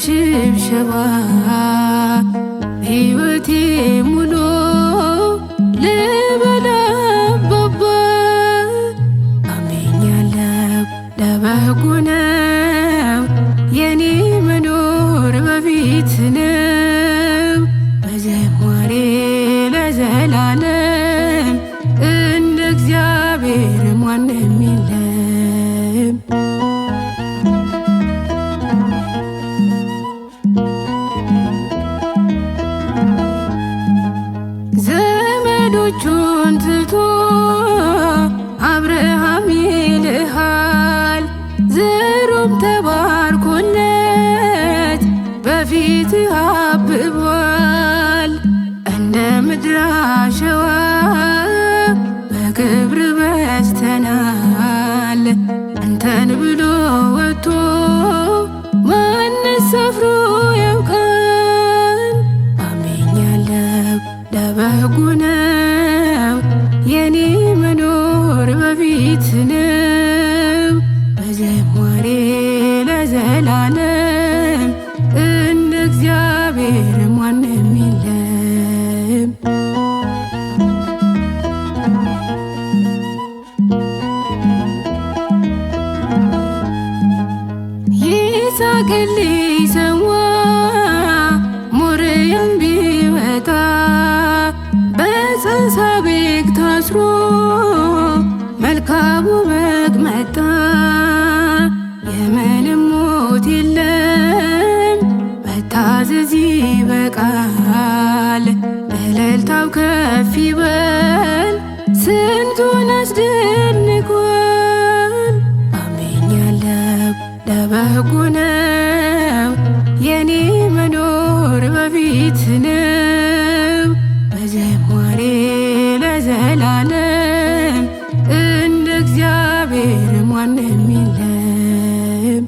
በሽብሸባ ሕይወቴ ሙሉ ልበል አባባ አምኛለሁ ለበጎ ነው የኔ መኖር በፊት ነው በዝማሬ ለዘላለም እንደ እግዚአብሔር ማንም የለም። ዘመዶቹን ትቶ አብርሃም ይልሃል ዘሩም ተባርኮለት በፊትህ አብቧል። እንደ ምድር አሸዋ በክብር በዝተናል። አንተን ብሎ ወጥቶ ማንስ ሰፍሮ ያውቃል? አምኛለሁ ለበጎ ነው የኔ መኖር በፊት ነው በዝማሬ ለዘላለም እንደ እግዚአብሔር ማንም የለም። ይስሐቅን ሊሰዋ ሞሪያም ቢወጣ በፀሳቤቅ ታስሮ መልካሙ በግ መጣ። የምንም ሞት የለም መታዘዝ ይበቃል። እልልታው ከፍ ይበል ስንቱን አስደንቋል። አምኛለሁ ለበጎ ነው የኔ መኖር በፊት ነው በዝማሬ ለዘላለም እንደ እግዚአብሔር ማንም የለም።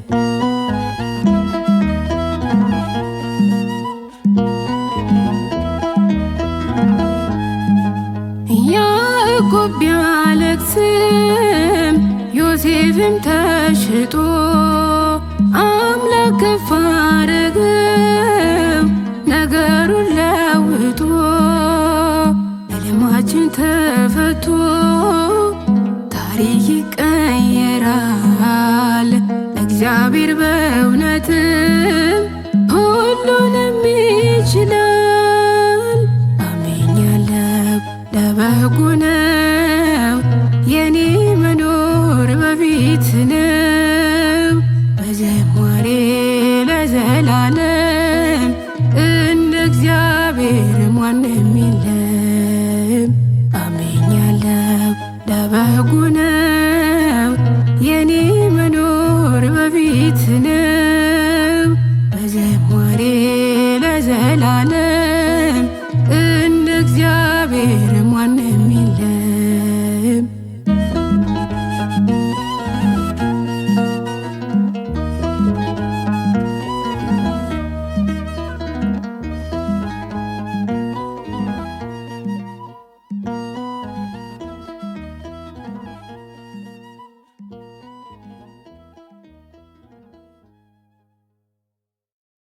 ያዕቆብ ቢያለቅስም ዮሴፍም ተሽጦ አምላክ ከፍ አረገው ነገሩን ለውጦ ሕልማችን ተፈቶ ታሪክ ይቀየራል። እግዚአብሔር በእውነትም ሁሉንም ይችላል። አምኛለሁ ለበጎ ነው የኔ